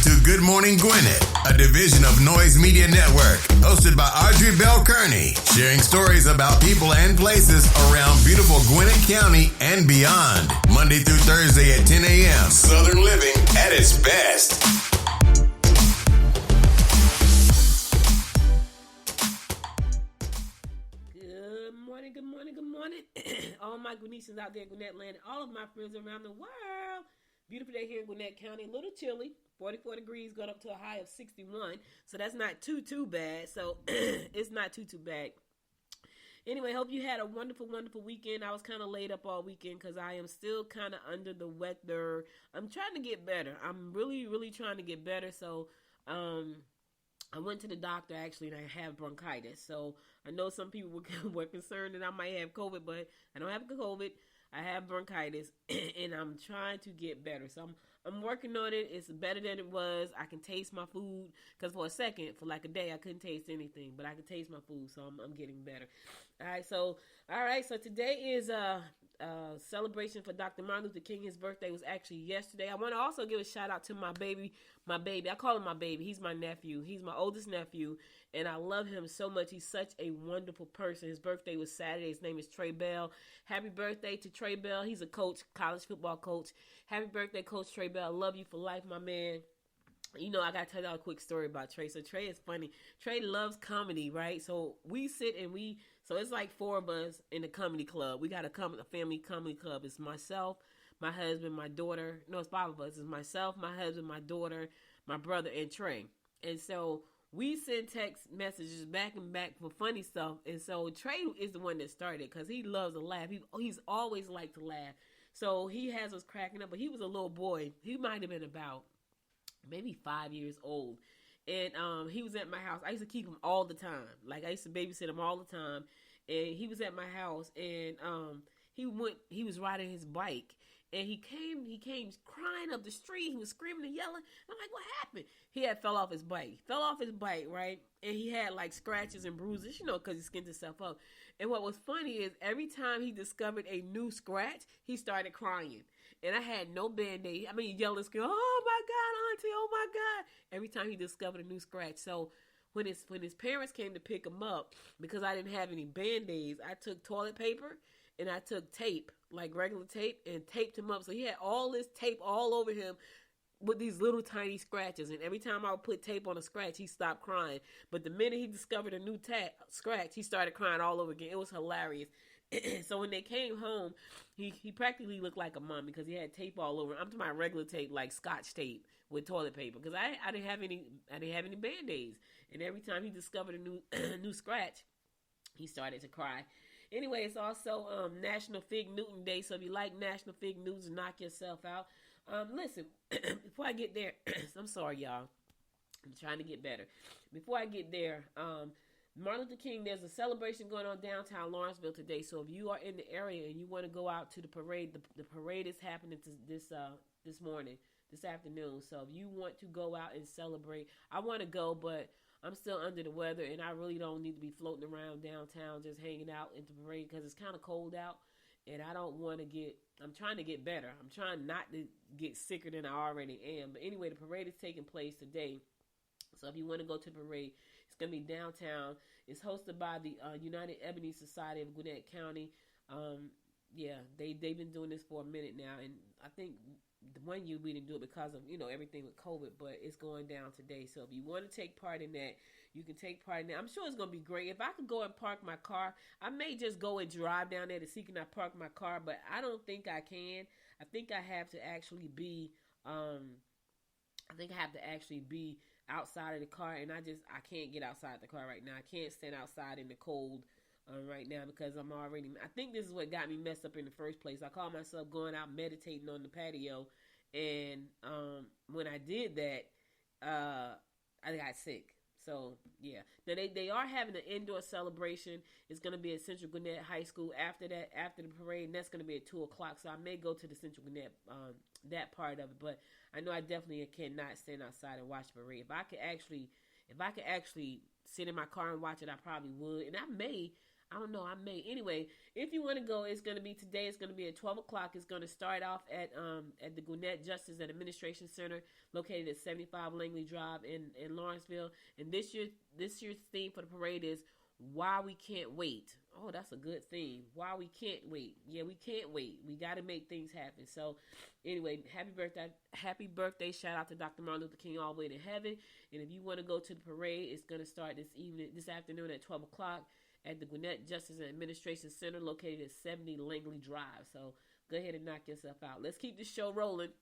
to Good Morning Gwinnett, a division of Noise Media Network, hosted by Audrey Bell Kearney, sharing stories about people and places around beautiful Gwinnett County and beyond. Monday through Thursday at 10 a.m. Southern living at its best. Good morning. All my Gwinnetians out there in Gwinnett land, all of my friends around the world. Beautiful day here in Gwinnett County. A little chilly, 44 degrees, going up to a high of 61. So that's not too bad. So it's not too bad. Anyway, hope you had a wonderful weekend. I was kind of laid up all weekend because I am still kind of under the weather. I'm trying to get better. I'm really trying to get better. So I went to the doctor actually, and I have bronchitis. So I know some people were concerned that I might have COVID, but I don't have COVID. I have bronchitis, and I'm trying to get better. So I'm working on it. It's better than it was. I can taste my food, because for a second, for like a day, I couldn't taste anything, but I can taste my food, so I'm getting better. All right, so today is a celebration for Dr. Martin Luther King. His birthday was actually yesterday. I want to also give a shout out to my baby. I call him my baby. He's my nephew. He's my oldest nephew, and I love him so much. He's such a wonderful person. His birthday was Saturday. His name is Trey Bell. Happy birthday to Trey Bell. He's a coach, college football coach. Happy birthday, Coach Trey Bell. I love you for life, my man. You know, I got to tell y'all a quick story about Trey. So Trey is funny. Trey loves comedy, right? So we sit and so it's like four of us in the comedy club. We got a family comedy club. It's myself, my husband, my daughter. No, it's five of us. It's myself, my husband, my daughter, my brother, and Trey. And so we send text messages back and back for funny stuff. And so Trey is the one that started because he loves to laugh. He's always liked to laugh. So he has us cracking up. But he was a little boy. He might have been about maybe 5 years old. And he was at my house. I used to keep him all the time. Like, I used to babysit him all the time. And he was at my house, and he was riding his bike. And he came crying up the street. He was screaming and yelling. I'm like, what happened? He had fell off his bike. Right? And he had like scratches and bruises, because he skinned himself up. And what was funny is every time he discovered a new scratch, he started crying. And I had no Band-Aid. I mean, yelling, screaming, oh my God, Auntie, oh my God. Every time he discovered a new scratch. So when his parents came to pick him up, because I didn't have any Band-Aids, I took toilet paper and I took tape, like regular tape, and taped him up. So he had all this tape all over him with these little tiny scratches. And every time I would put tape on a scratch, he stopped crying. But the minute he discovered a new scratch, he started crying all over again. It was hilarious. So when they came home, he practically looked like a mom because he had tape all over. I'm talking about regular tape, like Scotch tape with toilet paper, because I didn't have any Band-Aids. And every time he discovered a new scratch, he started to cry. Anyway, it's also National Fig Newton Day, so if you like National Fig Newtons, knock yourself out. Listen, before I get there, I'm sorry, y'all. I'm trying to get better. Before I get there, Martin Luther King, there's a celebration going on downtown Lawrenceville today. So if you are in the area and you want to go out to the parade, the parade is happening this morning, this afternoon. So if you want to go out and celebrate, I want to go, but I'm still under the weather, and I really don't need to be floating around downtown just hanging out in the parade because it's kind of cold out, and I don't want to I'm trying to get better. I'm trying not to get sicker than I already am. But anyway, the parade is taking place today. So if you want to go to the parade, it's going to be downtown. It's hosted by the United Ebony Society of Gwinnett County. They've been doing this for a minute now, and I think the 1 year we didn't do it because of everything with COVID, but it's going down today. So if you want to take part in that, you can take part in that. I'm sure it's going to be great. If I could go and park my car, I may just go and drive down there to see can I park my car, but I don't think I can. I think I have to actually be outside of the car, and I can't get outside the car right now. I can't stand outside in the cold right now because I think this is what got me messed up in the first place. I call myself going out meditating on the patio, and when I did that, I got sick. So, yeah. Now, they are having an indoor celebration. It's going to be at Central Gwinnett High School after the parade, and that's going to be at 2 o'clock. So, I may go to the Central Gwinnett, that part of it. But I know I definitely cannot stand outside and watch the parade. If I could actually sit in my car and watch it, I probably would. And I I don't know. I may. Anyway, if you want to go, it's going to be today. It's going to be at 12 o'clock. It's going to start off at the Gwinnett Justice and Administration Center, located at 75 Langley Drive in Lawrenceville. And this year's theme for the parade is Why We Can't Wait. Oh, that's a good theme. Why we can't wait. Yeah, we can't wait. We got to make things happen. So, anyway, happy birthday. Shout out to Dr. Martin Luther King all the way to heaven. And if you want to go to the parade, it's going to start this afternoon at 12 o'clock at the Gwinnett Justice and Administration Center, located at 70 Langley Drive. So, go ahead and knock yourself out. Let's keep this show rolling.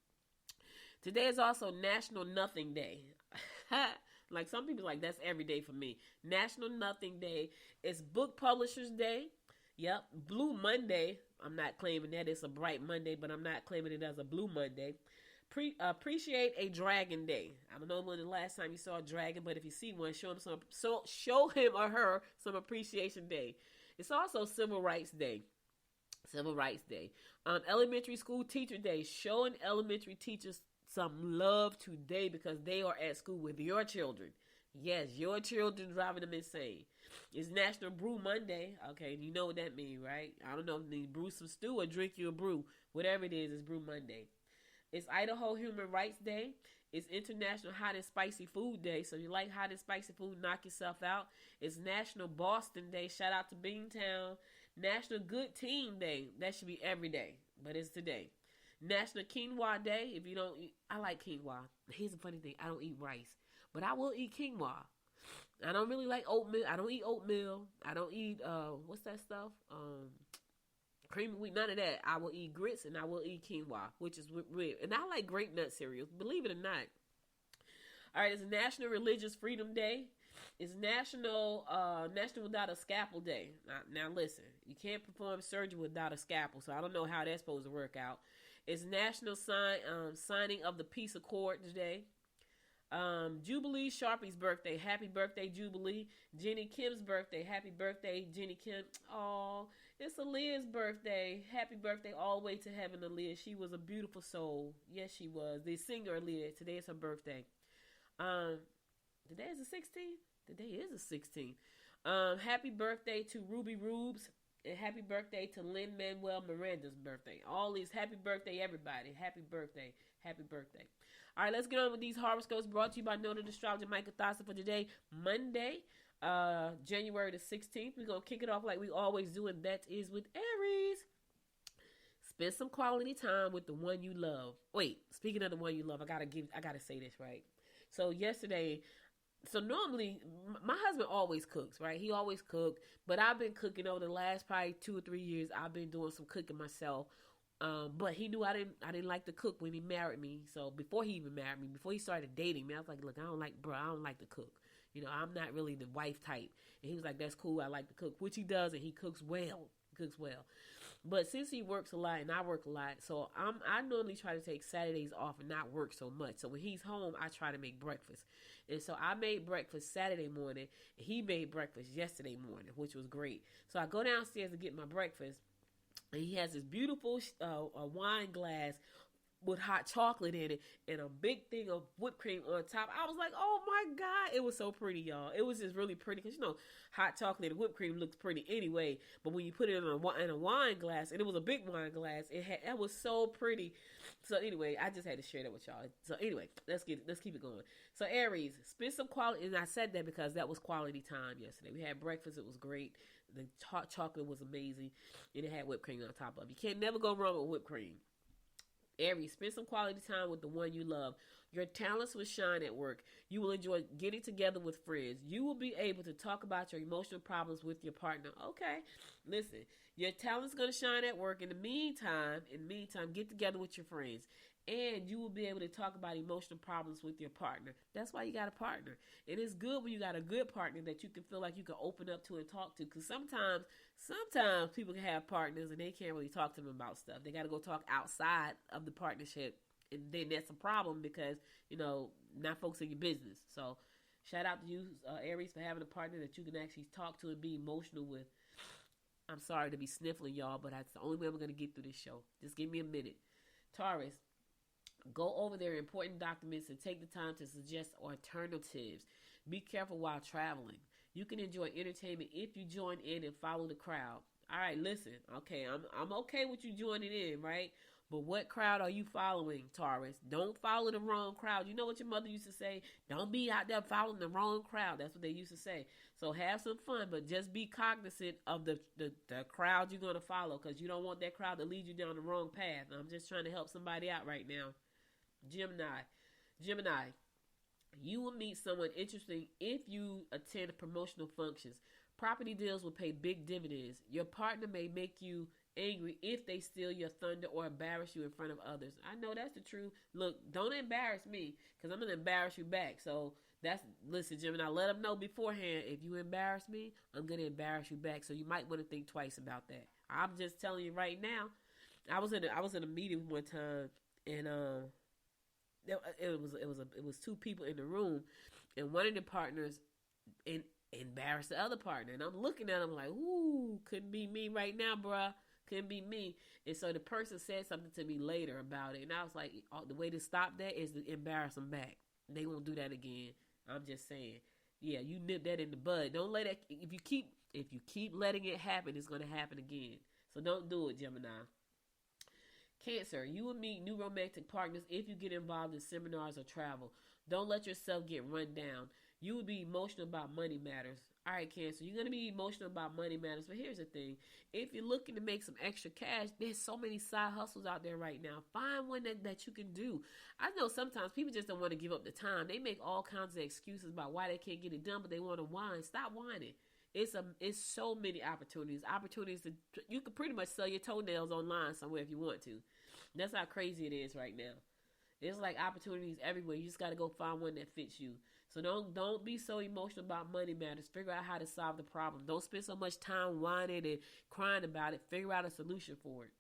Today is also National Nothing Day. Like some people like, that's every day for me. National Nothing Day. It's Book Publishers Day. Yep. Blue Monday. I'm not claiming that it's a bright Monday, but I'm not claiming it as a Blue Monday. Appreciate a Dragon Day. I don't know when the last time you saw a dragon, but if you see one, show him or her some appreciation day. It's also Civil Rights Day. Civil Rights Day. Elementary School Teacher Day. Showing elementary teachers some love today because they are at school with your children. Yes, your children driving them insane. It's National Brew Monday. Okay, you know what that means, right? I don't know if you brew some stew or drink your brew. Whatever it is, it's Brew Monday. It's Idaho Human Rights Day. It's International Hot and Spicy Food Day. So if you like hot and spicy food, knock yourself out. It's National Boston Day. Shout out to Beantown. National Good Team Day. That should be every day, but it's today. National Quinoa Day. If you don't eat, I like quinoa. Here's the funny thing. I don't eat rice, but I will eat quinoa. I don't really like oatmeal. I don't eat oatmeal. I don't eat, what's that stuff? Cream of wheat, none of that. I will eat grits and I will eat quinoa, which is weird. And I like grape nut cereals, believe it or not. All right, it's National Religious Freedom Day. It's National Without a Scalpel Day. Now listen, you can't perform surgery without a scalpel, so I don't know how that's supposed to work out. It's National Signing of the Peace Accord today. Jubilee Sharpie's birthday. Happy birthday, Jubilee. Jenny Kim's birthday. Happy birthday, Jenny Kim. Oh, it's Aaliyah's birthday. Happy birthday all the way to heaven, Aaliyah. She was a beautiful soul. Yes, she was. The singer Aaliyah. Today is her birthday. Today is the 16th? Today is the 16th. Happy birthday to Ruby Rubes. And happy birthday to Lin-Manuel Miranda's birthday. All these, happy birthday, everybody. Happy birthday. Happy birthday. All right, let's get on with these horoscopes brought to you by noted astrologer Michael Thassa for today, Monday, January the 16th. We're going to kick it off like we always do, and that is with Aries. Spend some quality time with the one you love. Wait, speaking of the one you love, I gotta say this, right? So normally, my husband always cooks, right? He always cooked, but I've been cooking over the last probably 2 or 3 years. I've been doing some cooking myself. But he knew I didn't like to cook when he married me. So before he even married me, before he started dating me, I was like, look, I don't like to cook. You know, I'm not really the wife type. And he was like, that's cool. I like to cook, which he does. And he cooks well. But since he works a lot and I work a lot, so I normally try to take Saturdays off and not work so much. So when he's home, I try to make breakfast. And so I made breakfast Saturday morning. And he made breakfast yesterday morning, which was great. So I go downstairs to get my breakfast. And he has this beautiful wine glass with hot chocolate in it and a big thing of whipped cream on top. I was like, oh my God. It was so pretty, y'all. It was just really pretty because, you know, hot chocolate and whipped cream looks pretty anyway. But when you put it in a wine glass, and it was a big wine glass, it was so pretty. So anyway, I just had to share that with y'all. So anyway, let's keep it going. So Aries, spend some quality, and I said that because that was quality time yesterday. We had breakfast. It was great. The hot chocolate was amazing, and it had whipped cream on top of it. You can't never go wrong with whipped cream. Aries, spend some quality time with the one you love. Your talents will shine at work. You will enjoy getting together with friends. You will be able to talk about your emotional problems with your partner. Okay, listen, your talent's going to shine at work. In the meantime, get together with your friends. And you will be able to talk about emotional problems with your partner. That's why you got a partner. And it's good when you got a good partner that you can feel like you can open up to and talk to. Because sometimes people can have partners and they can't really talk to them about stuff. They got to go talk outside of the partnership. And then that's a problem because, you know, not focusing your business. So shout out to you, Aries, for having a partner that you can actually talk to and be emotional with. I'm sorry to be sniffling, y'all, but that's the only way I'm going to get through this show. Just give me a minute. Taurus. Go over their important documents and take the time to suggest alternatives. Be careful while traveling. You can enjoy entertainment if you join in and follow the crowd. All right, listen. Okay, I'm okay with you joining in, right? But what crowd are you following, Taurus? Don't follow the wrong crowd. You know what your mother used to say? Don't be out there following the wrong crowd. That's what they used to say. So have some fun, but just be cognizant of the crowd you're going to follow, because you don't want that crowd to lead you down the wrong path. I'm just trying to help somebody out right now. Gemini, you will meet someone interesting if you attend promotional functions. Property deals will pay big dividends. Your partner may make you angry if they steal your thunder or embarrass you in front of others. I know that's the truth. Look, don't embarrass me, because I'm going to embarrass you back. So listen, Gemini, let them know beforehand, if you embarrass me, I'm going to embarrass you back. So you might want to think twice about that. I'm just telling you right now. I was in a meeting one time, and it was two people in the room, and one of the partners embarrassed the other partner, and I'm looking at him like, ooh, couldn't be me right now, bruh. Couldn't be me. And so the person said something to me later about it, and I was like, the way to stop that is to embarrass them back. They won't do that again. I'm just saying. Yeah, you nip that in the bud. Don't let it. If you keep letting it happen, it's going to happen again. So don't do it, Gemini. Cancer, you will meet new romantic partners if you get involved in seminars or travel. Don't let yourself get run down. You will be emotional about money matters. All right, Cancer, you're going to be emotional about money matters. But here's the thing. If you're looking to make some extra cash, there's so many side hustles out there right now. Find one that you can do. I know sometimes people just don't want to give up the time. They make all kinds of excuses about why they can't get it done, but they want to whine. Stop whining. It's so many opportunities. You could pretty much sell your toenails online somewhere if you want to. That's how crazy it is right now. It's like opportunities everywhere. You just got to go find one that fits you. So don't be so emotional about money matters. Figure out how to solve the problem. Don't spend so much time whining and crying about it. Figure out a solution for it.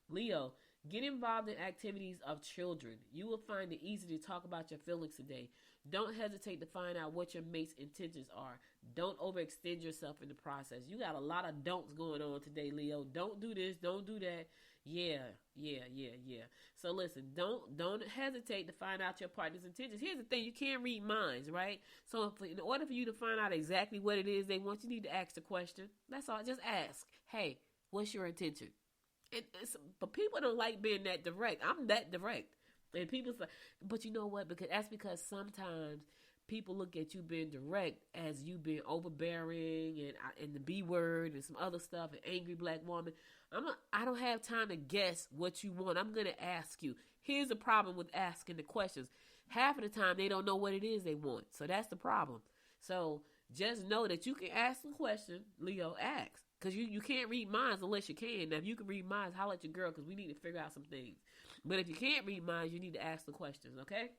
Leo, get involved in activities of children. You will find it easy to talk about your feelings today. Don't hesitate to find out what your mate's intentions are. Don't overextend yourself in the process. You got a lot of don'ts going on today, Leo. Don't do this. Don't do that. Yeah. So listen, don't hesitate to find out your partner's intentions. Here's the thing, you can't read minds, right? So in order for you to find out exactly what it is they want, you need to ask the question. That's all. Just ask, hey, what's your intention? But people don't like being that direct. I'm that direct. And people say, but you know what? Because sometimes people look at you being direct as you being overbearing and the B word and some other stuff, an angry black woman. I don't have time to guess what you want. I'm going to ask you. Here's the problem with asking the questions. Half of the time, they don't know what it is they want. So that's the problem. So just know that you can ask the question, Leo, ask. Because you can't read minds unless you can. Now, if you can read minds, holler at your girl, because we need to figure out some things. But if you can't read minds, you need to ask the questions, okay?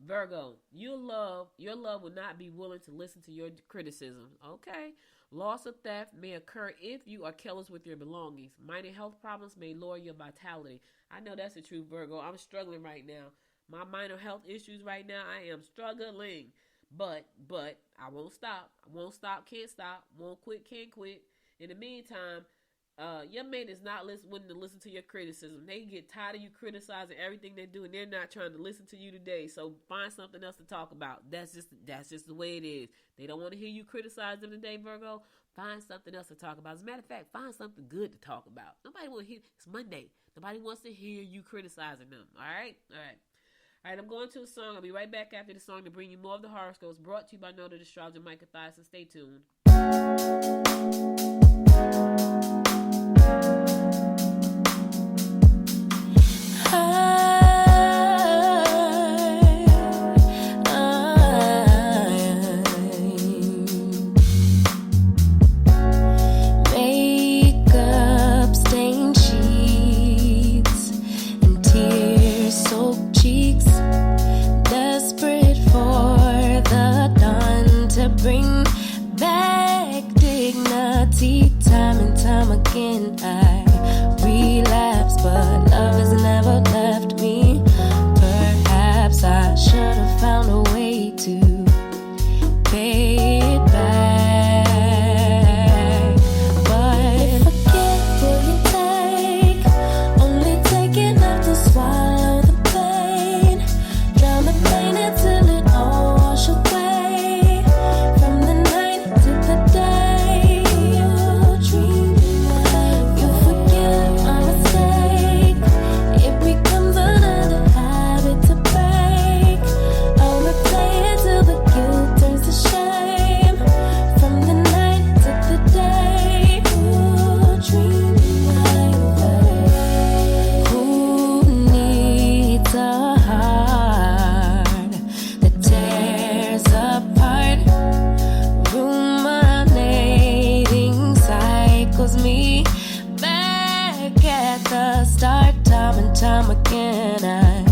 Virgo, your love will not be willing to listen to your criticism. Okay. Loss or theft may occur if you are careless with your belongings. Minor health problems may lower your vitality. I know that's the truth, Virgo. I'm struggling right now. My minor health issues right now, I am struggling. But I won't stop. Can't stop. Won't quit, can't quit. In the meantime, your mate is not willing to listen to your criticism. They get tired of you criticizing everything they do, and they're not trying to listen to you today. So find something else to talk about. That's just the way it is. They don't want to hear you criticize them today, Virgo. Find something else to talk about. As a matter of fact, find something good to talk about. Nobody want to hear. It's Monday. Nobody wants to hear you criticizing them. All right. I'm going to a song. I'll be right back after the song to bring you more of the horoscopes brought to you by Noted Astrologer Micah Thiason. Stay tuned. Makeup stained sheets and tear-soaked cheeks, desperate for the dawn to bring back dignity. Time and time come again. I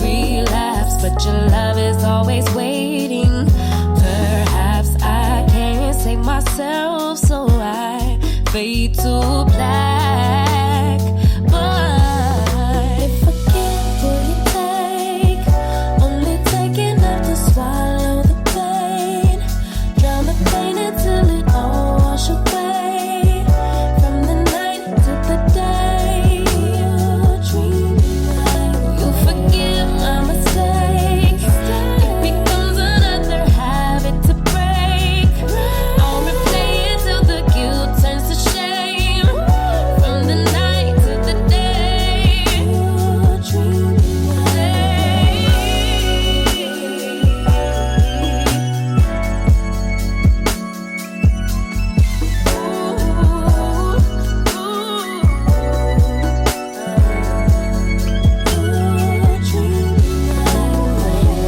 relapse, but your love is always waiting. Perhaps I can't save myself, so I fade to black. But if I can't, will you take? Only take enough to swallow the pain. Drown the pain until it all wash away. From the night to the day, you dream like you forgive my mistake. It becomes another habit to break. I'll replay it till the guilt turns to shame. From the night to the day, you dream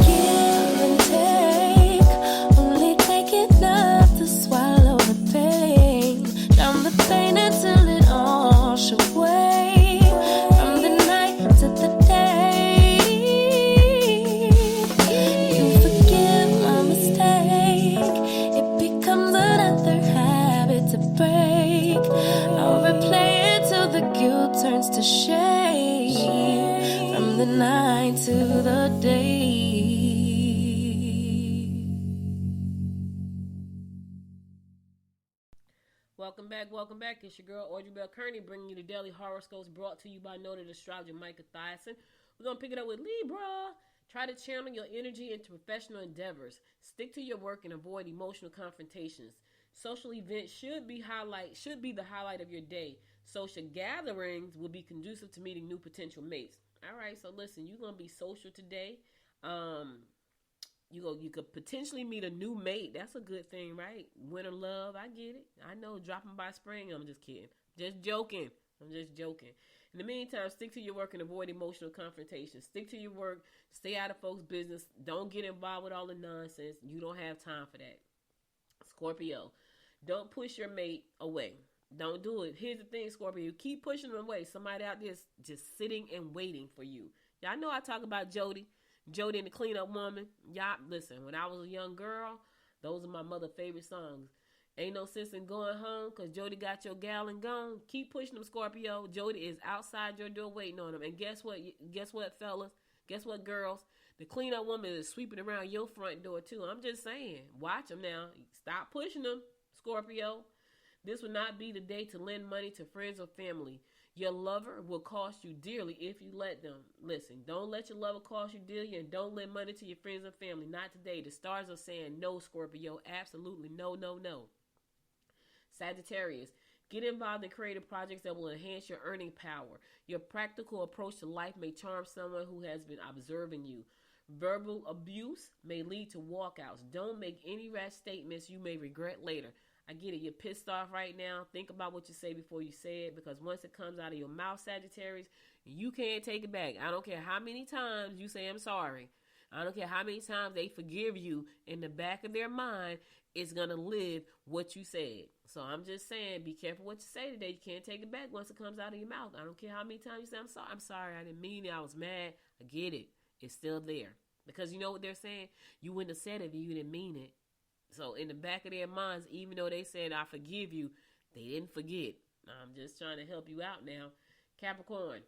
give and take, only take enough to swallow the pain. Drown the pain until it all wash away. From the night to the day, you forgive my mistake. It becomes another habit to break. I'll replay it till the guilt turns to shame. From the night to the day. Welcome back. It's your girl, Audrey Bell Kearney, bringing you the daily horoscopes brought to you by noted astrologer Micah Thiessen. We're going to pick it up with Libra. Try to channel your energy into professional endeavors. Stick to your work and avoid emotional confrontations. Social events should be the highlight of your day. Social gatherings will be conducive to meeting new potential mates. All right, so listen, you're going to be social today. You could potentially meet a new mate. That's a good thing, right? Winter love, I get it. I know, dropping by spring. I'm just kidding. Just joking. I'm just joking. In the meantime, stick to your work and avoid emotional confrontation. Stick to your work. Stay out of folks' business. Don't get involved with all the nonsense. You don't have time for that. Scorpio, don't push your mate away. Don't do it. Here's the thing, Scorpio. You keep pushing them away. Somebody out there is just sitting and waiting for you. Y'all know I talk about Jody and the Cleanup Woman. Y'all, listen, when I was a young girl, those are my mother's favorite songs. Ain't no sense in going home because Jody got your gal and gone. Keep pushing them, Scorpio. Jody is outside your door waiting on them. And guess what? Guess what, fellas? Guess what, girls? The Cleanup Woman is sweeping around your front door, too. I'm just saying. Watch them now. Stop pushing them, Scorpio. This will not be the day to lend money to friends or family. Your lover will cost you dearly if you let them. Listen, don't let your lover cost you dearly, and don't lend money to your friends and family. Not today. The stars are saying no, Scorpio. Absolutely no, no, no. Sagittarius, get involved in creative projects that will enhance your earning power. Your practical approach to life may charm someone who has been observing you. Verbal abuse may lead to walkouts. Don't make any rash statements you may regret later. I get it. You're pissed off right now. Think about what you say before you say it, because once it comes out of your mouth, Sagittarius, you can't take it back. I don't care how many times you say I'm sorry. I don't care how many times they forgive you. In the back of their mind, it's going to live what you said. So I'm just saying, be careful what you say today. You can't take it back once it comes out of your mouth. I don't care how many times you say I'm sorry. I'm sorry. I didn't mean it. I was mad. I get it. It's still there. Because you know what they're saying? You wouldn't have said it if you didn't mean it. So in the back of their minds, even though they said, I forgive you, they didn't forget. I'm just trying to help you out now. Capricorn,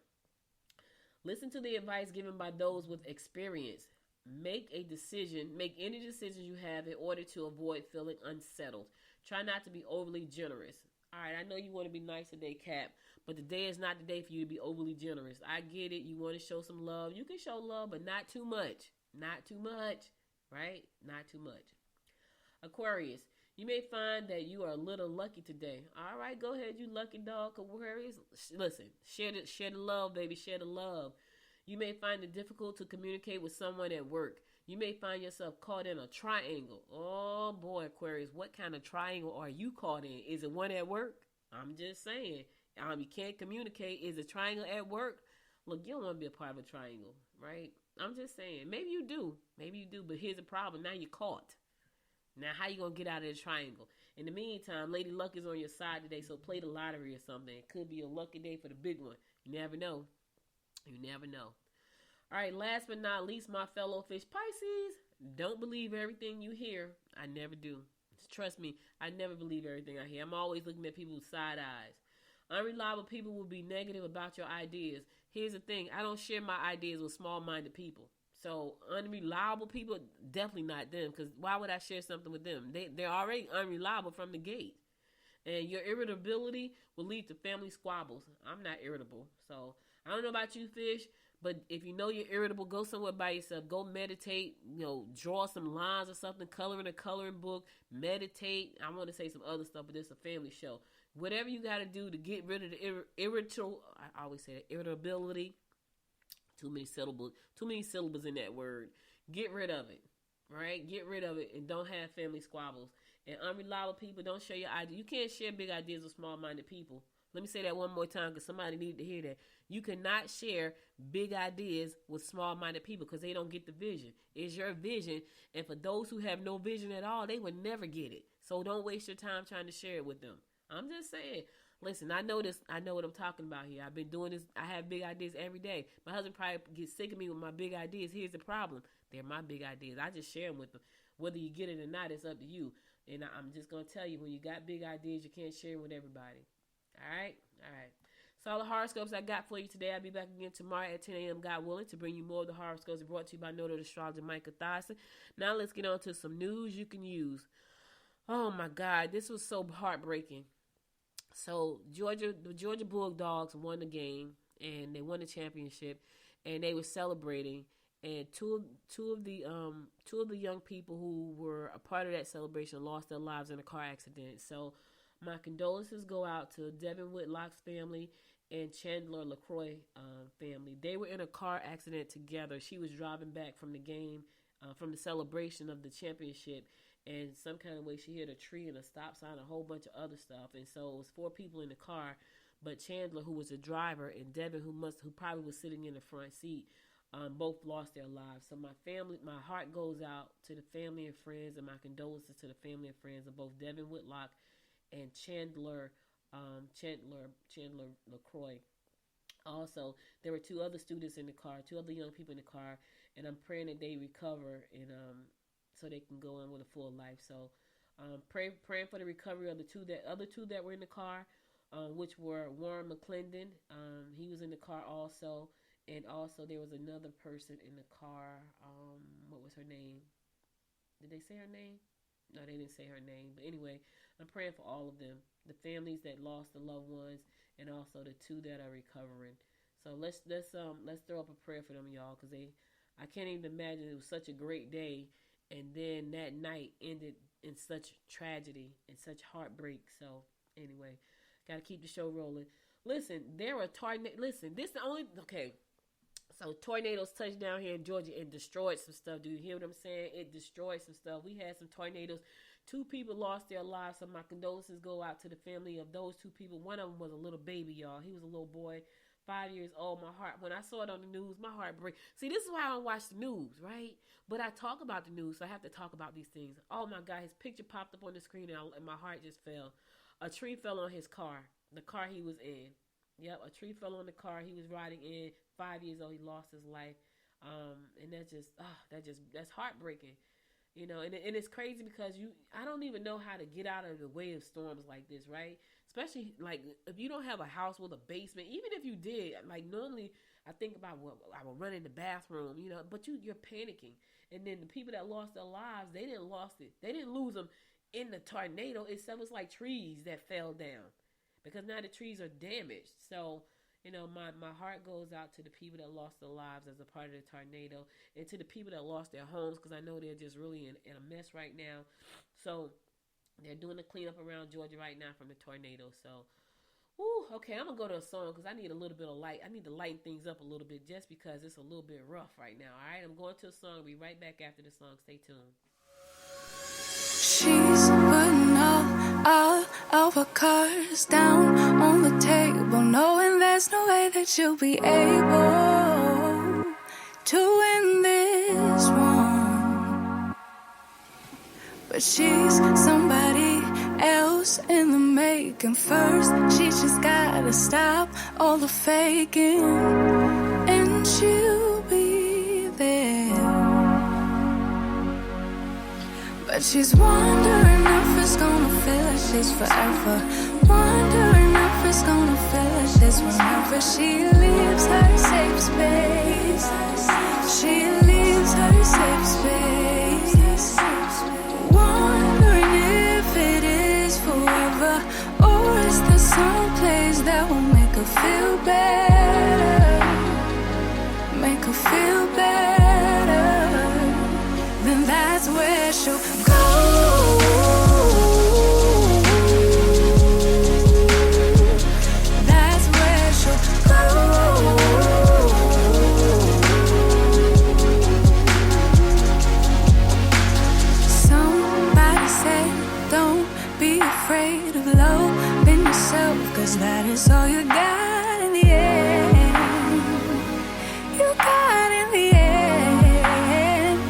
listen to the advice given by those with experience. Make any decisions you have in order to avoid feeling unsettled. Try not to be overly generous. All right, I know you want to be nice today, Cap, but today is not the day for you to be overly generous. I get it. You want to show some love. You can show love, but not too much. Not too much, right? Not too much. Aquarius, you may find that you are a little lucky today. All right, go ahead, you lucky dog. Aquarius, listen, share the love, baby, share the love. You may find it difficult to communicate with someone at work. You may find yourself caught in a triangle. Oh boy, Aquarius, what kind of triangle are you caught in? Is it one at work? I'm just saying. You can't communicate. Is a triangle at work? Look, you don't want to be a part of a triangle, right? I'm just saying. Maybe you do, but here's the problem. Now you're caught. Now, how you going to get out of the triangle? In the meantime, Lady Luck is on your side today, so play the lottery or something. It could be a lucky day for the big one. You never know. You never know. All right, last but not least, my fellow fish Pisces, don't believe everything you hear. I never do. Trust me, I never believe everything I hear. I'm always looking at people with side eyes. Unreliable people will be negative about your ideas. Here's the thing. I don't share my ideas with small-minded people. So unreliable people, definitely not them. Because why would I share something with them? They're already unreliable from the gate. And your irritability will lead to family squabbles. I'm not irritable. So I don't know about you, fish. But if you know you're irritable, go somewhere by yourself. Go meditate, draw some lines or something, color in a coloring book, meditate. I want to say some other stuff, but it's a family show. Whatever you got to do to get rid of the I always say that, irritability. Too many syllables in that word. Get rid of it, right? Get rid of it and don't have family squabbles. And unreliable people, don't share your ideas. You can't share big ideas with small-minded people. Let me say that one more time because somebody needed to hear that. You cannot share big ideas with small-minded people because they don't get the vision. It's your vision. And for those who have no vision at all, they would never get it. So don't waste your time trying to share it with them. I'm just saying. Listen, I know this. I know what I'm talking about here. I've been doing this. I have big ideas every day. My husband probably gets sick of me with my big ideas. Here's the problem. They're my big ideas. I just share them with them. Whether you get it or not, it's up to you. And I'm just going to tell you, when you got big ideas, you can't share them with everybody. All right. So all the horoscopes I got for you today. I'll be back again tomorrow at 10 a.m. God willing to bring you more of the horoscopes brought to you by Noted Astrologer Micah Thyssen. Now let's get on to some news you can use. Oh my God, this was so heartbreaking. So the Georgia Bulldogs won the game and they won the championship, and they were celebrating. And two of the young people who were a part of that celebration lost their lives in a car accident. So my condolences go out to Devin Whitlock's family and Chandler LaCroix family. They were in a car accident together. She was driving back from the game, from the celebration of the championship, and some kind of way she hit a tree and a stop sign, a whole bunch of other stuff. And so it was 4 people in the car, but Chandler, who was the driver, and Devin, who probably was sitting in the front seat, both lost their lives. So my heart goes out to the family and friends, and my condolences to the family and friends of both Devin Whitlock and Chandler LaCroix. Also, there were 2 other students in the car, 2 other young people in the car, and I'm praying that they recover and so they can go on with a full life. So, praying for the recovery of the other two that were in the car, which were Warren McClendon. He was in the car also, and also there was another person in the car. What was her name? Did they say her name? No, they didn't say her name. But anyway, I'm praying for all of them, the families that lost the loved ones, and also the 2 that are recovering. So let's throw up a prayer for them, y'all, because I can't even imagine it was such a great day, and then that night ended in such tragedy and such heartbreak. So anyway, got to keep the show rolling. Listen, there were tornadoes. Listen, this the only okay. So tornadoes touched down here in Georgia and destroyed some stuff. Do you hear what I'm saying? It destroyed some stuff. We had some tornadoes. 2 people lost their lives. So my condolences go out to the family of those 2 people. One of them was a little baby, y'all. He was a little boy, 5 years old. My heart, when I saw it on the news, my heart broke. See, this is why I don't watch the news, right? But I talk about the news, so I have to talk about these things. Oh my God, his picture popped up on the screen and my heart just fell. A tree fell on his car, the car he was in. Yep, a tree fell on the car he was riding in. 5 years old, he lost his life. And that's heartbreaking. You know, and it's crazy because I don't even know how to get out of the way of storms like this, right? Especially like if you don't have a house with a basement, even if you did, like normally I think about I will run in the bathroom, you know, but you're panicking. And then the people that lost their lives, they didn't lose them in the tornado. It was like trees that fell down, because now the trees are damaged. So, you know, my heart goes out to the people that lost their lives as a part of the tornado, and to the people that lost their homes, because I know they're just really in a mess right now. So they're doing the cleanup around Georgia right now from the tornado. So, okay, I'm going to go to a song because I need a little bit of light. I need to lighten things up a little bit just because it's a little bit rough right now. All right, I'm going to a song. I'll be right back after the song. Stay tuned. She's putting all of her cards down on the table, knowing there's no way that you'll be able to win this one. But she's somebody else in the making. First, she just gotta stop all the faking. And she'll be there. But she's wondering if it's gonna feel like she's forever. Wondering if it's gonna feel like this whenever she leaves her safe space. She leaves her safe space. Wondering if it is forever, or is there some place that will make her feel better? Make her feel better. Then that's where she'll go. That's where she'll go. Somebody say, don't be afraid of loving yourself, 'cause that is all you got in the end. You got in the end.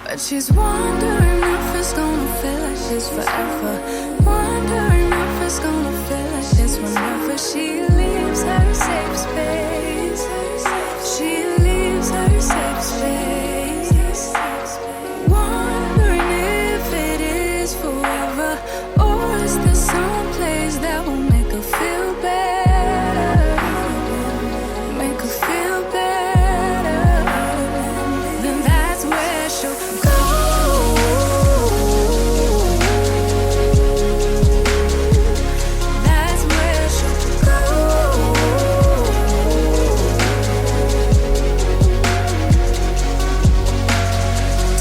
But she's wondering if it's gonna feel like she's forever. Wondering if it's gonna feel like this whenever she leaves her safe space. She leaves her safe space. Wondering if it is forever, or is there some place that will make her feel better? Make her feel better. Then that's where she'll go. That's where she'll go.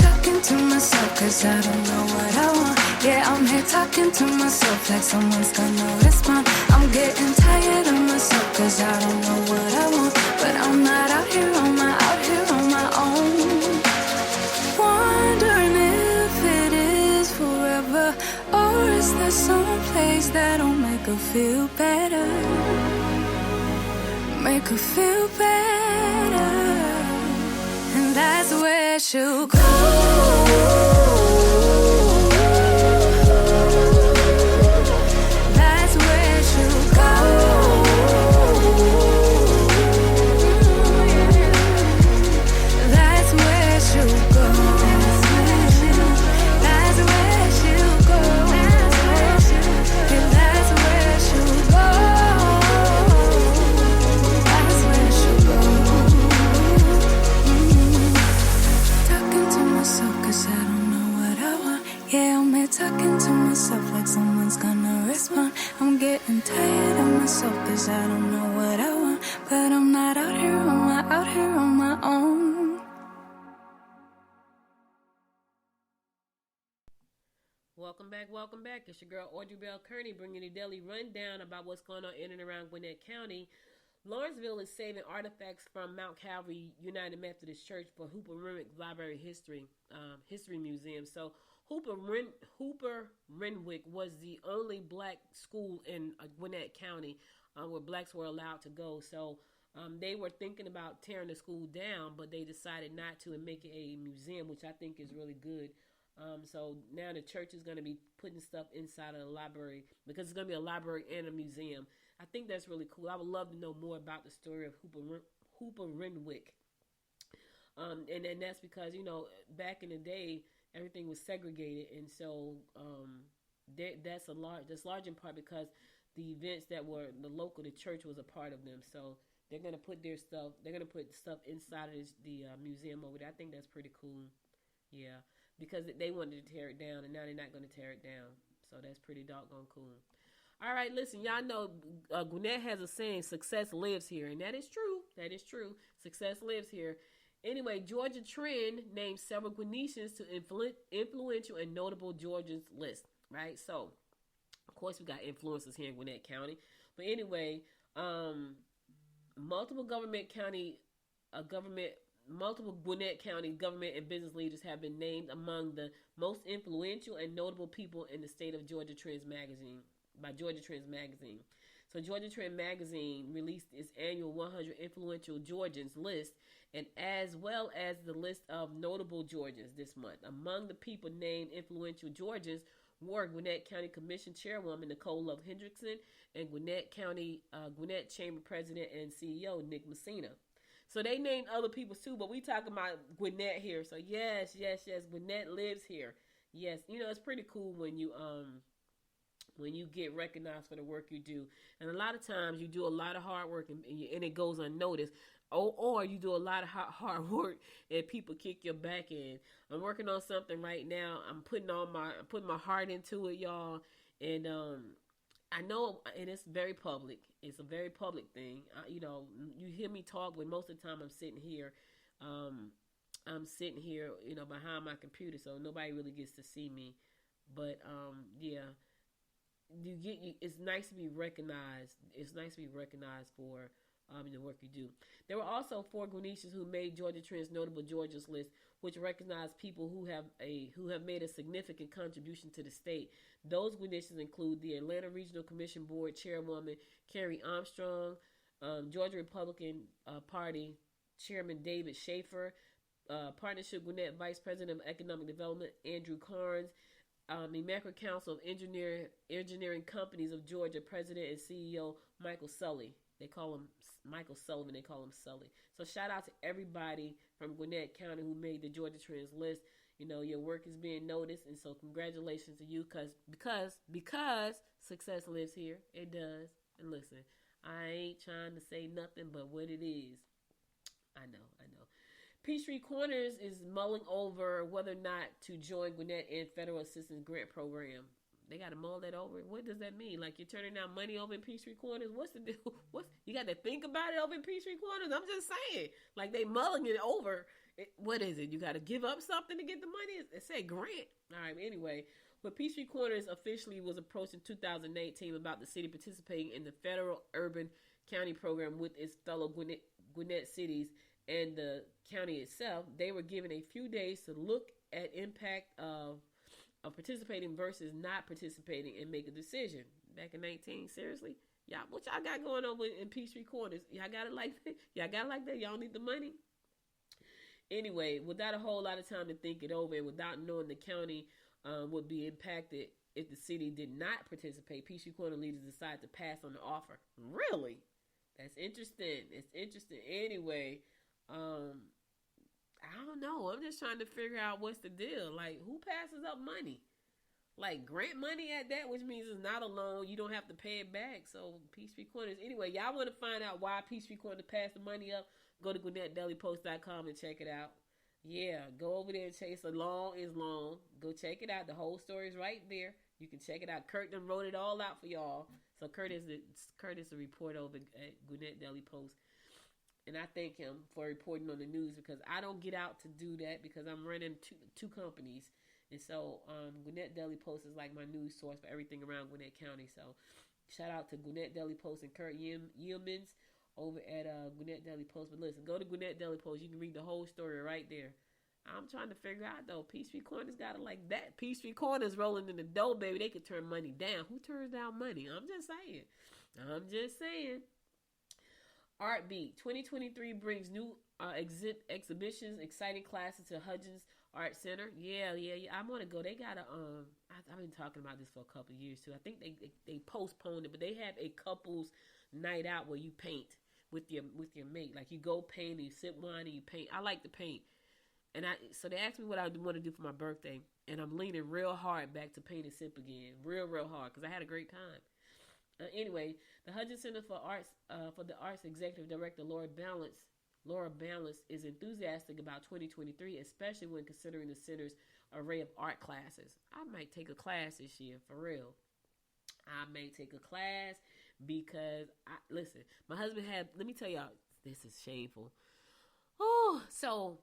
Talking to myself 'cause I don't know what I want. Yeah, I'm here talking to myself like someone's gonna respond. I'm getting tired of myself 'cause I don't know what I want. But I'm not out here on my own. Wondering if it is forever, or is there some place that'll make her feel better? Make her feel better. And that's where she'll go. That's where she'll go. That's where she'll go. That's where she'll go. Yeah, that's where she'll go. That's where she'll go. Talking to myself 'cause I don't know what I want. Yeah, I'm here talking to myself like someone's gonna respond. I'm getting tired of myself 'cause I don't know what I want. But I'm not out here on my own. Welcome back. It's your girl Audrey Bell Kearney bringing you the daily rundown about what's going on in and around Gwinnett County. Lawrenceville is saving artifacts from Mount Calvary United Methodist Church for Hooper Renwick Library History Museum. So Hooper Renwick was the only black school in Gwinnett County where blacks were allowed to go. So they were thinking about tearing the school down, but they decided not to and make it a museum, which I think is really good. So now the church is going to be putting stuff inside of the library because it's going to be a library and a museum. I think that's really cool. I would love to know more about the story of Hooper Renwick. And that's because, you know, back in the day, everything was segregated. And so that's large in part because the events that were the church was a part of them. So they're going to put stuff inside of the museum over there. I think that's pretty cool. Yeah. Because they wanted to tear it down, and now they're not going to tear it down. So that's pretty doggone cool. All right, listen, y'all know Gwinnett has a saying, success lives here. And that is true. That is true. Success lives here. Anyway, Georgia Trend named several Gwinnetians to influential and notable Georgians list, right? So, of course, we got influencers here in Gwinnett County. But anyway, multiple Gwinnett County government and business leaders have been named among the most influential and notable people in the state of Georgia Trends magazine, by Georgia Trends magazine. So Georgia Trend magazine released its annual 100 Influential Georgians list, and as well as the list of notable Georgians this month. Among the people named influential Georgians were Gwinnett County Commission Chairwoman Nicole Love-Hendrickson and Gwinnett Chamber President and CEO Nick Masino. So they named other people too, but we talking about Gwinnett here. So yes, Gwinnett lives here. Yes, it's pretty cool when you get recognized for the work you do. And a lot of times you do a lot of hard work and it goes unnoticed. Or you do a lot of hard work and people kick your back in. I'm working on something right now. I'm putting my heart into it, y'all. And I know, and it's very public. It's a very public thing. You hear me talk, but most of the time I'm sitting here. Behind my computer, so nobody really gets to see me. But yeah. It's nice to be recognized. It's nice to be recognized for the work you do. There were also 4 Gwinnetians who made Georgia Trend's Notable Georgians list, which recognized people who have made a significant contribution to the state. Those Gwinnetians include the Atlanta Regional Commission Board Chairwoman Carrie Armstrong, Georgia Republican Party Chairman David Schaefer, Partnership Gwinnett Vice President of Economic Development Andrew Carnes, American Council of Engineering Companies of Georgia President and CEO Michael Sully. They call him Michael Sullivan. They call him Sully. So shout out to everybody from Gwinnett County who made the Georgia Trends list. Your work is being noticed, and so congratulations to you, because success lives here. It does. And listen, I ain't trying to say nothing but what it is. I know. Peachtree Corners is mulling over whether or not to join Gwinnett in Federal Assistance Grant Program. They got to mull that over. What does that mean? Like you're turning down money over in Peachtree Corners? What's the deal? You got to think about it over in Peachtree Corners? I'm just saying. Like they mulling it over. What is it? You got to give up something to get the money? It said grant. All right. Anyway, but Peachtree Corners officially was approached in 2018 about the city participating in the Federal Urban County Program with its fellow Gwinnett cities and the county itself. They were given a few days to look at impact of participating versus not participating and make a decision. Back in 19, seriously? Y'all, what y'all got going on in Peachtree Corners? Y'all got it like that? Y'all need the money? Anyway, without a whole lot of time to think it over and without knowing the county would be impacted if the city did not participate, Peachtree Corner leaders decided to pass on the offer. Really? That's interesting. It's interesting. Anyway, I don't know. I'm just trying to figure out what's the deal. Like, who passes up money? Like, grant money at that, which means it's not a loan. You don't have to pay it back. So, Peachtree Corners. Anyway, y'all want to find out why Peachtree Corners passed the money up? Go to GwinnettDailyPost.com and check it out. Yeah, go over there and chase the law is long. Go check it out. The whole story is right there. You can check it out. Kurt done wrote it all out for y'all. So, Kurt is the reporter over at Gwinnett Daily Post. And I thank him for reporting on the news because I don't get out to do that because I'm running two companies. And so Gwinnett Daily Post is like my news source for everything around Gwinnett County. So shout out to Gwinnett Daily Post and Kurt Yeomans over at Gwinnett Daily Post. But listen, go to Gwinnett Daily Post. You can read the whole story right there. I'm trying to figure out, though, Peachtree Corners got it like that. Peachtree Corners rolling in the dough, baby. They could turn money down. Who turns down money? I'm just saying. Art Beat 2023 brings new exhibitions, exciting classes to Hudgens Art Center. Yeah. I want to go. They got a I've been talking about this for a couple of years too. I think they postponed it, but they have a couples night out where you paint with your mate. Like you go paint and you sip wine and you paint. I like to paint, and so they asked me what I want to do for my birthday, and I'm leaning real hard back to paint and sip again, real hard because I had a great time. Anyway, the Hudgens Center for the Arts Executive Director Laura Balance is enthusiastic about 2023, especially when considering the center's array of art classes. I might take a class this year, for real. I may take a class because, listen, my husband let me tell y'all, this is shameful. Oh, so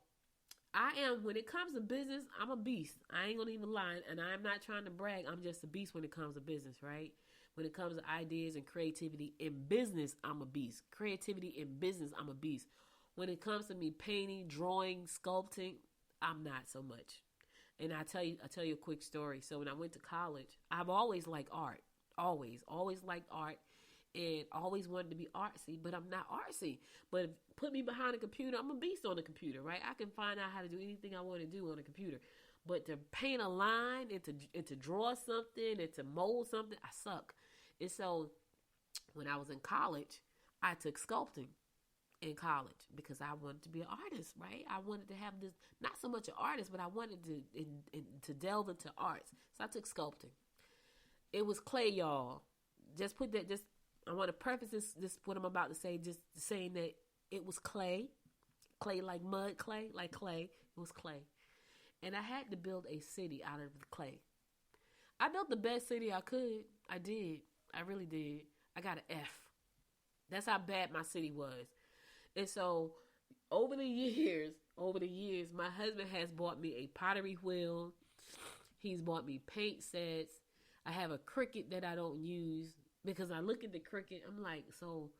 when it comes to business, I'm a beast. I ain't gonna even lie, and I'm not trying to brag. I'm just a beast when it comes to business, right? When it comes to ideas and creativity in business, I'm a beast. Creativity in business, I'm a beast. When it comes to me painting, drawing, sculpting, I'm not so much. And I'll tell you a quick story. So when I went to college, I've always liked art. Always liked art and always wanted to be artsy, but I'm not artsy. But put me behind a computer, I'm a beast on the computer, right? I can find out how to do anything I want to do on a computer. But to paint a line and to draw something and to mold something, I suck. And so when I was in college, I took sculpting. in college because I wanted to be an artist, right? I wanted to have this, not so much an artist, but I wanted to delve into arts. So I took sculpting. It was clay, y'all. Just put that, I want to preface this what I'm about to say, just saying that it was clay like mud clay, like clay. It was clay. And I had to build a city out of the clay. I built the best city I could. I did. I really did. I got an F. That's how bad my city was. And so over the years, my husband has bought me a pottery wheel. He's bought me paint sets. I have a Cricut that I don't use because I look at the Cricut. I'm like, so,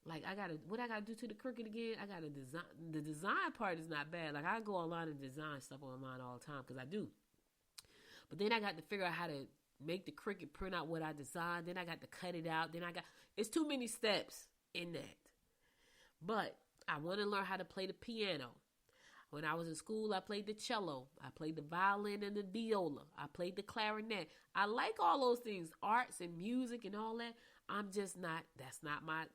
like, what I gotta do to the Cricut again? I gotta design. The design part is not bad. Like, I go online and design stuff online all the time because I do. But then I got to figure out how to make the Cricut print out what I designed. Then I got to cut it out. It's too many steps in that. But I want to learn how to play the piano. When I was in school, I played the cello. I played the violin and the viola. I played the clarinet. I like all those things, arts and music and all that. That's not my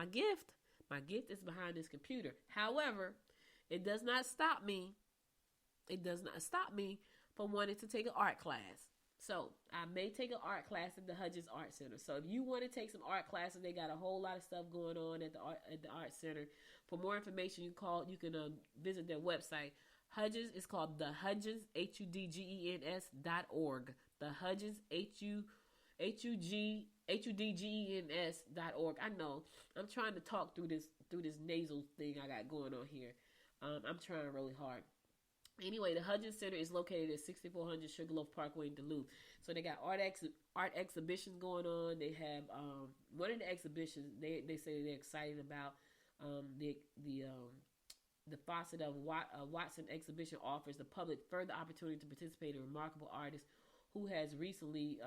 gift. My gift is behind this computer. However, it does not stop me. It does not stop me from wanting to take an art class. So I may take an art class at the Hudgens Art Center. So if you want to take some art classes, they got a whole lot of stuff going on at the art center. For more information, you can visit their website. Hudgens is called the Hudgens HUDGENS.org. The Hudgens HUDGENS.org. I know I'm trying to talk through this nasal thing I got going on here. I'm trying really hard. Anyway, the Hudgens Center is located at 6400 Sugarloaf Parkway in Duluth. So they got art exhibitions going on. They have one of the exhibitions they say they're excited about. The Fawcett of Watson exhibition offers the public further opportunity to participate in remarkable artists who has recently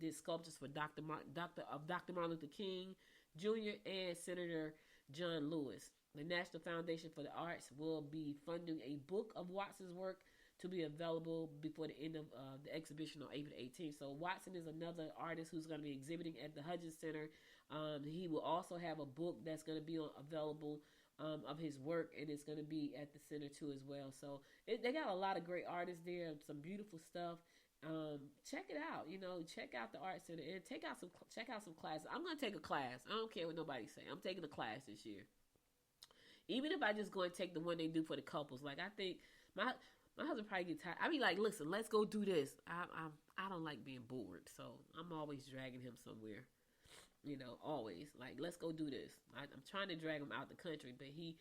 did sculptures for Dr. Martin Luther King Jr. and Senator John Lewis. The National Foundation for the Arts will be funding a book of Watson's work to be available before the end of the exhibition on April 18th. So Watson is another artist who's going to be exhibiting at the Hudgens Center. He will also have a book that's going to be available of his work, and it's going to be at the center too as well. So they got a lot of great artists there, some beautiful stuff. Check it out. Check out the art center and check out some classes. I'm going to take a class. I don't care what nobody say. I'm taking a class this year. Even if I just go and take the one they do for the couples, like I think my husband probably get tired. I be like, listen, let's go do this. I don't like being bored, so I'm always dragging him somewhere. Always like, let's go do this. I'm trying to drag him out the country, but he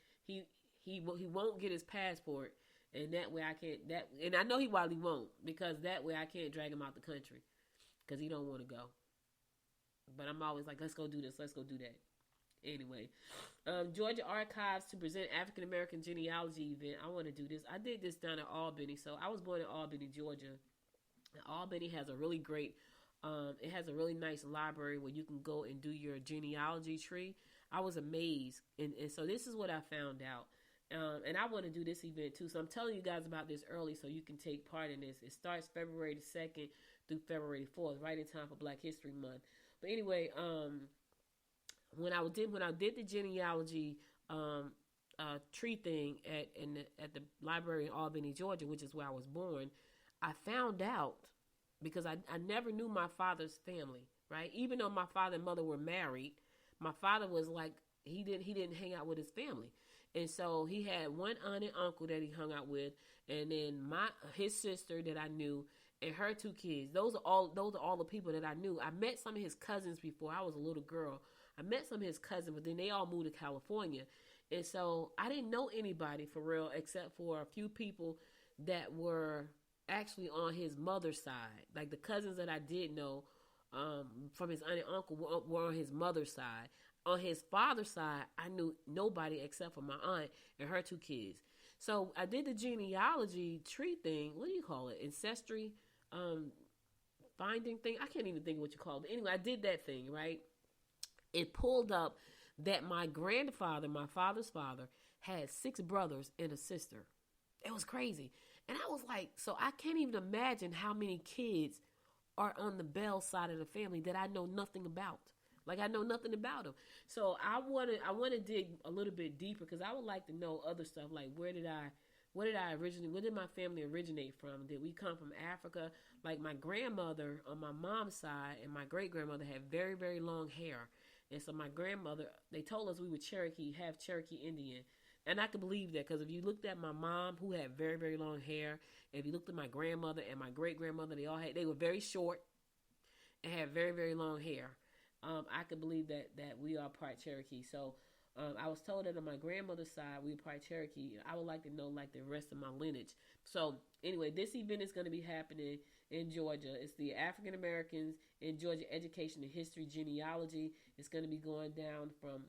won't get his passport, and that way I can't. And I know he probably won't, because that way I can't drag him out the country because he don't want to go. But I'm always like, let's go do this. Let's go do that. Anyway, Georgia Archives to present African American genealogy event. I want to do this. I did this down at Albany. So I was born in Albany, Georgia. And Albany has a really great, it has a really nice library where you can go and do your genealogy tree. I was amazed. And so this is what I found out. And I want to do this event too. So I'm telling you guys about this early so you can take part in this. It starts February the 2nd through February 4th, right in time for Black History Month. But anyway, when I did the genealogy tree thing at the library in Albany, Georgia, which is where I was born, I found out, because I never knew my father's family, right? Even though my father and mother were married, my father was like, he didn't hang out with his family. And so he had one aunt and uncle that he hung out with, and then his sister that I knew, and her two kids. Those are all the people that I knew. I met some of his cousins before. I was a little girl. I met some of his cousins, but then they all moved to California. And so I didn't know anybody for real, except for a few people that were actually on his mother's side. Like the cousins that I did know from his aunt and uncle were on his mother's side. On his father's side, I knew nobody except for my aunt and her two kids. So I did the genealogy tree thing. What do you call it? Ancestry finding thing? I can't even think of what you call it. But anyway, I did that thing, right? It pulled up that my grandfather, my father's father, had 6 brothers and a sister. It was crazy. And I was like, so I can't even imagine how many kids are on the Bell side of the family that I know nothing about. Like I know nothing about them. So I want to dig a little bit deeper because I would like to know other stuff. Like where did my family originate from? Did we come from Africa? Like my grandmother on my mom's side and my great grandmother had very, very long hair. And so my grandmother, they told us we were half Cherokee Indian. And I could believe that because if you looked at my mom, who had very, very long hair, and if you looked at my grandmother and my great grandmother, they were very short and had very, very long hair. I could believe that we are part Cherokee. So I was told that on my grandmother's side, we were part Cherokee. I would like to know like the rest of my lineage. So anyway, this event is going to be happening in Georgia. It's the African Americans in Georgia Education and History Genealogy. It's going to be going down from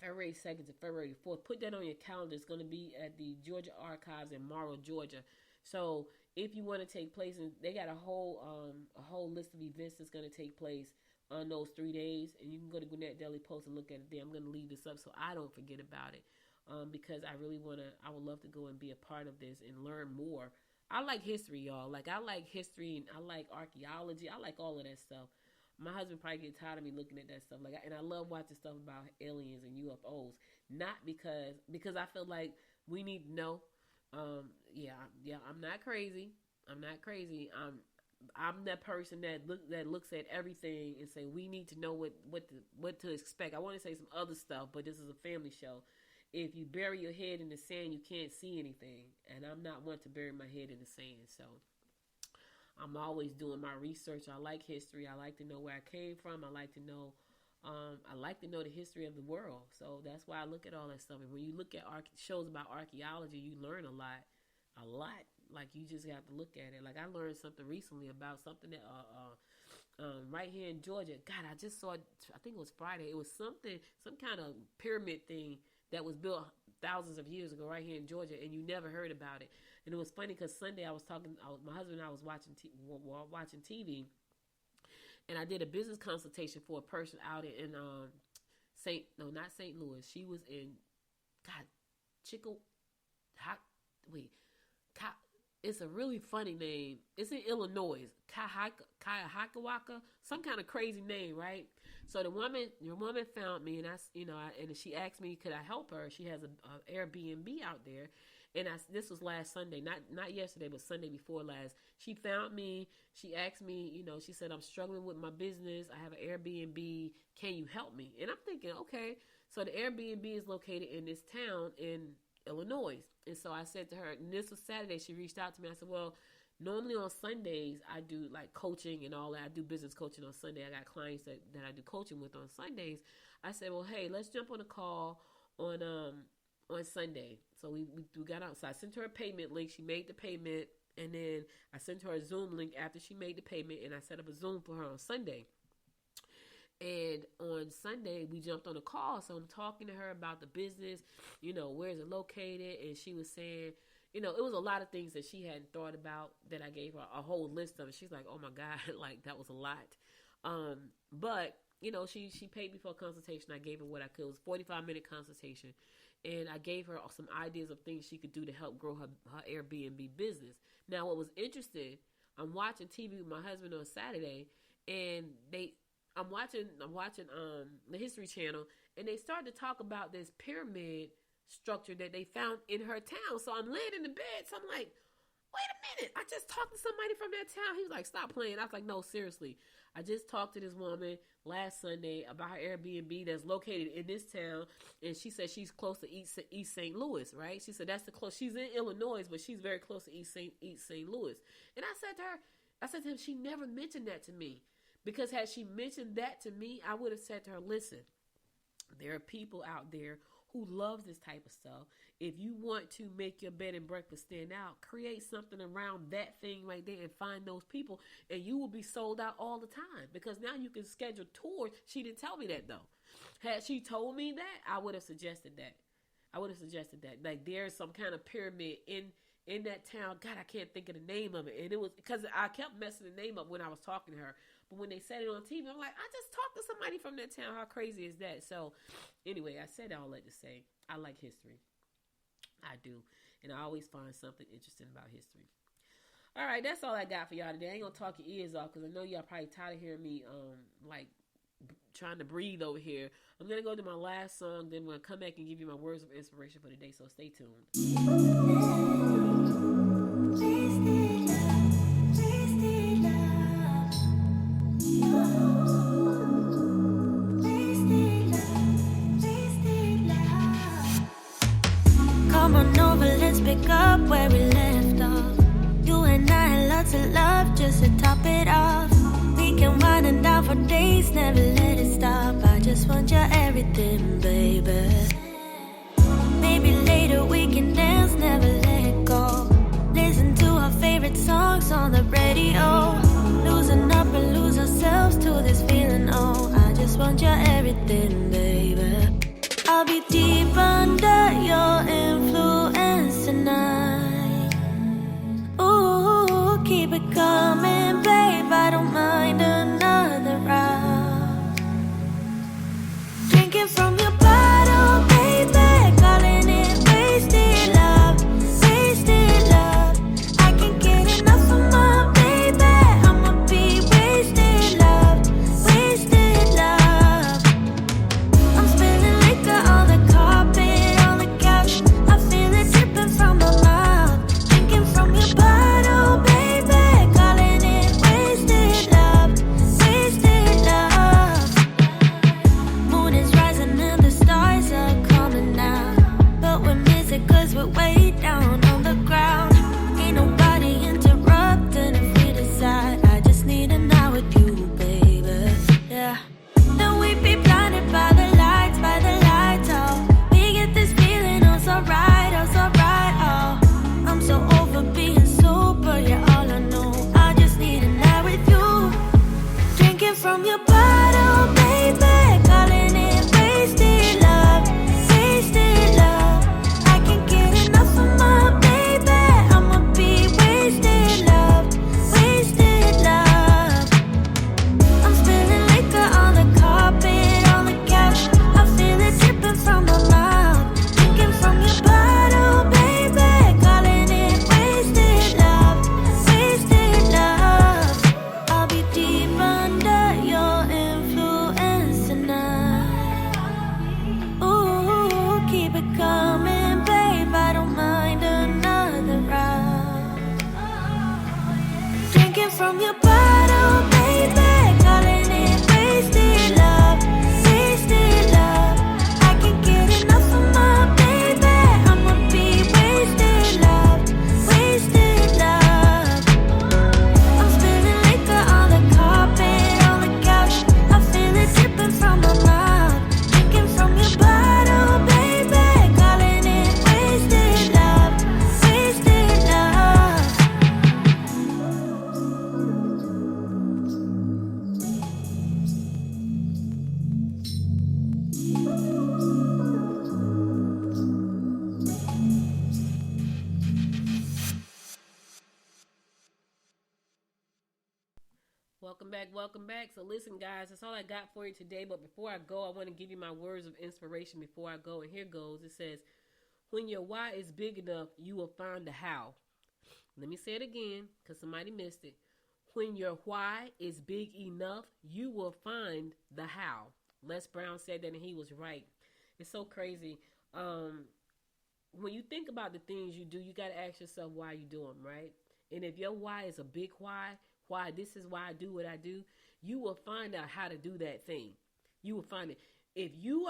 February 2nd to February 4th. Put that on your calendar. It's going to be at the Georgia Archives in Morrow, Georgia. So if you want to take place, and they got a whole list of events that's going to take place on those 3 days, and you can go to Gwinnett Daily Post and look at it there. I'm going to leave this up so I don't forget about it, because I would love to go and be a part of this and learn more. I like history, y'all. Like I like history and I like archaeology. I like all of that stuff. My husband probably get tired of me looking at that stuff. And I love watching stuff about aliens and UFOs. Not because I feel like we need to know. I'm not crazy. I'm that person that looks at everything and say we need to know what to expect. I want to say some other stuff, but this is a family show. If you bury your head in the sand, you can't see anything. And I'm not one to bury my head in the sand. So I'm always doing my research. I like history. I like to know where I came from. I like to know the history of the world. So that's why I look at all that stuff. And when you look at shows about archaeology, you learn a lot. Like you just have to look at it. Like I learned something recently about something that right here in Georgia. God, I just saw it. I think it was Friday. It was some kind of pyramid thing that was built thousands of years ago right here in Georgia, and you never heard about it. And it was funny because Sunday my husband and I was watching TV, and I did a business consultation for a person out in not St. Louis. She was in it's a really funny name. It's in Illinois. Cuyahoga, some kind of crazy name, right? So the woman found me, and and she asked me, could I help her? She has a Airbnb out there, and this was last Sunday, not yesterday, but Sunday before last. She found me. She asked me, she said, I'm struggling with my business. I have an Airbnb. Can you help me? And I'm thinking, okay. So the Airbnb is located in this town in Illinois. And so I said to her, and this was Saturday, she reached out to me. I said, well, normally on Sundays, I do like coaching and all that. I do business coaching on Sunday. I got clients that I do coaching with on Sundays. I said, well, hey, let's jump on a call on Sunday. So we got out. So I sent her a payment link. She made the payment. And then I sent her a Zoom link after she made the payment. And I set up a Zoom for her on Sunday. And on Sunday, we jumped on a call. So I'm talking to her about the business, where is it located? And she was saying, it was a lot of things that she hadn't thought about that I gave her a whole list of. She's like, oh my God, like that was a lot. But, she paid me for a consultation. I gave her what I could. It was a 45-minute consultation. And I gave her some ideas of things she could do to help grow her Airbnb business. Now, what was interesting, I'm watching TV with my husband on Saturday, and I'm watching the History Channel, and they started to talk about this pyramid structure that they found in her town. So I'm laying in the bed, so I'm like, wait a minute, I just talked to somebody from that town. He was like, stop playing. I was like, no, seriously. I just talked to this woman last Sunday about her Airbnb that's located in this town, and she said she's close to East St. Louis, right? She said that's the close. She's in Illinois, but she's very close to East St. Louis. And I said to him, she never mentioned that to me. Because had she mentioned that to me, I would have said to her, listen, there are people out there who love this type of stuff. If you want to make your bed and breakfast stand out, create something around that thing right there and find those people, and you will be sold out all the time. Because now you can schedule tours. She didn't tell me that, though. Had she told me that, I would have suggested that. Like there's some kind of pyramid in that town. God, I can't think of the name of it. And it was because I kept messing the name up when I was talking to her. But when they said it on TV, I'm like, I just talked to somebody from that town. How crazy is that? So anyway, I said all that to say, I like history. I do. And I always find something interesting about history. All right, that's all I got for y'all today. I ain't going to talk your ears off because I know y'all probably tired of hearing me, trying to breathe over here. I'm going to go to my last song, then we'll come back and give you my words of inspiration for the day, so stay tuned. Come on over, let's pick up where we left off. You and I had lots of love just to top it off. We can wind it down for days, never let it stop. I just want your everything, baby. Maybe later we can dance, never let go. Listen to our favorite songs on the radio. Losing up and lose ourselves to this feeling, oh. I just want your everything, baby. I'll be deep under your influence tonight. Ooh, keep it coming, babe. I don't mind another round. Drinking from your bottle, baby. Calling it wasted love, wasted love. I can't get enough of my baby. I'ma be wasted love, wasted love. I'm spilling liquor on the carpet, on the couch. I feel it dripping from my mouth. Drinking from your bottle, baby. Calling it wasted love, wasted love. Moon is rising and the stars are coming out, but we miss it cause we're way down on the ground. Ain't nobody interrupting if we decide. I just need a night with you, baby. Yeah. Then we be blinded by the lights, oh. We get this feeling, oh, so right, oh. I'm so over being sober, yeah, all I know. I just need a night with you. Drinking from your bottle, baby. Calling it wasted love, wasted love. I can't get enough of my baby. I'ma be wasted love, wasted love. I'm spilling liquor on the carpet, on the couch. I feel it dripping from my mouth. Drinking from your bottle, baby. Calling it wasted love, wasted love. I'll be deep under your influence tonight. Ooh, keep it coming, babe. I don't mind another round. Drinking from your bottle, baby. Calling it wasted love, wasted love. I can't get enough of my baby. I'ma be wasted love, wasted love. I'm spilling liquor on the carpet, on the couch. I feel it dripping from my mouth. Drinking from your bottle, baby. Calling it wasted love, wasted love. Welcome back. So listen, guys, that's all I got for you today. But before I go, I want to give you my words of inspiration before I go. And here goes. It says, when your why is big enough, you will find the how. Let me say it again because somebody missed it. When your why is big enough, you will find the how. Les Brown said that and he was right. It's so crazy. When you think about the things you do, you got to ask yourself why you do them, right? And if your why is a big why this is why I do what I do, you will find out how to do that thing. You will find it. If you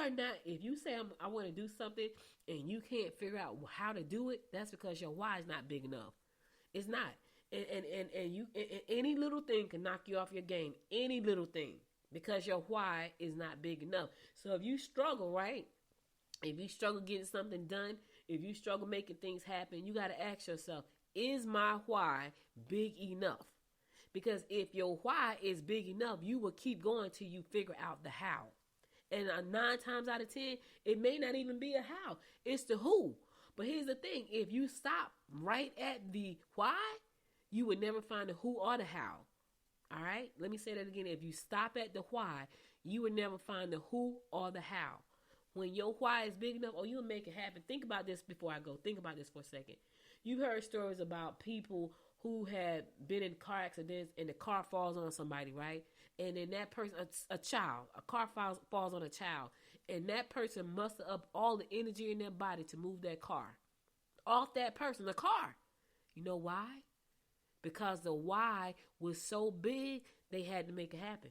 say I want to do something and you can't figure out how to do it, that's because your why is not big enough. It's not. And you any little thing can knock you off your game. Any little thing. Because your why is not big enough. So if you struggle, right? If you struggle getting something done, if you struggle making things happen, you got to ask yourself, is my why big enough? Because if your why is big enough, you will keep going till you figure out the how. And 9 times out of 10, it may not even be a how. It's the who. But here's the thing. If you stop right at the why, you would never find the who or the how. All right? Let me say that again. If you stop at the why, you would never find the who or the how. When your why is big enough, you'll make it happen. Think about this before I go. Think about this for a second. You've heard stories about people who had been in car accidents and the car falls on somebody, right? and then that person, a child, a car falls on a child, and that person muster up all the energy in their body to move that car off that person, the car. You know why? Because the why was so big, they had to make it happen.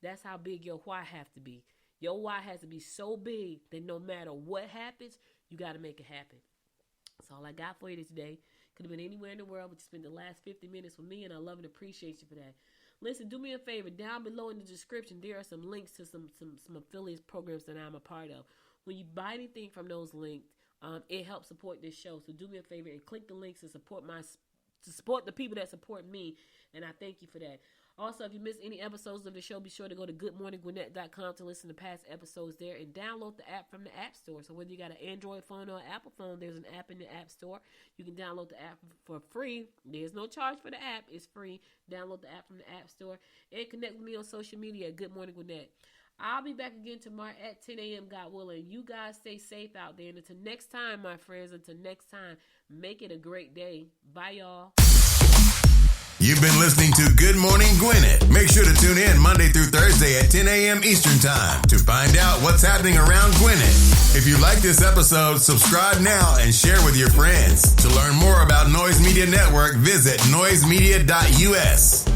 That's how big your why have to be. Your why has to be so big that no matter what happens, you got to make it happen. That's all I got for you today. Could have been anywhere in the world, but you spent the last 50 minutes with me, and I love and appreciate you for that. Listen, do me a favor. Down below in the description, there are some links to some affiliate programs that I'm a part of. When you buy anything from those links, it helps support this show. So do me a favor and click the links to support the people that support me, and I thank you for that. Also, if you missed any episodes of the show, be sure to go to goodmorninggwinnett.com to listen to past episodes there, and download the app from the App Store. So whether you got an Android phone or an Apple phone, there's an app in the App Store. You can download the app for free. There's no charge for the app. It's free. Download the app from the App Store, and connect with me on social media at Good Morning Gwinnett. I'll be back again tomorrow at 10 a.m., God willing. You guys stay safe out there. And until next time, my friends, make it a great day. Bye, y'all. You've been listening to Good Morning Gwinnett. Make sure to tune in Monday through Thursday at 10 a.m. Eastern Time to find out what's happening around Gwinnett. If you like this episode, subscribe now and share with your friends. To learn more about Noise Media Network, visit noisemedia.us.